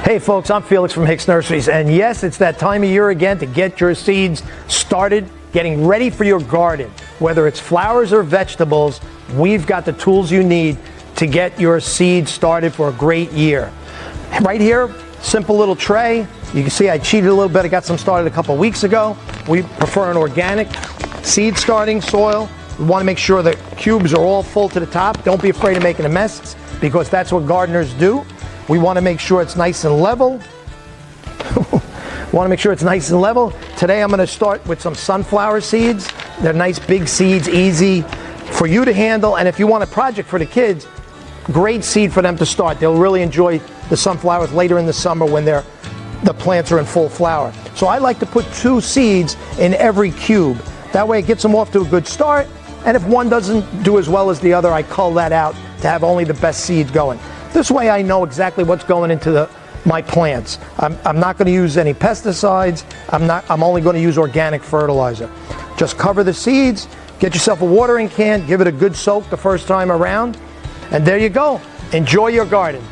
Hey folks, I'm Felix from Hicks Nurseries, and yes, it's that time of year again to get your seeds started, getting ready for your garden. Whether it's flowers or vegetables, we've got the tools you need to get your seeds started for a great year. Right here, simple little tray. You can see I cheated a little bit. I got some started a couple weeks ago. We prefer an organic seed starting soil. We want to make sure the cubes are all full to the top. Don't be afraid of making a mess, because that's what gardeners do. We want to make sure it's nice and level. Today I'm going to start with some sunflower seeds. They're nice big seeds, easy for you to handle. And if you want a project for the kids, great seed for them to start. They'll really enjoy the sunflowers later in the summer when the plants are in full flower. So I like to put 2 seeds in every cube. That way it gets them off to a good start. And if one doesn't do as well as the other, I cull that out to have only the best seeds going. This way I know exactly what's going into my plants. I'm not going to use any pesticides. I'm only going to use organic fertilizer. Just cover the seeds, get yourself a watering can, give it a good soak the first time around, and there you go. Enjoy your garden.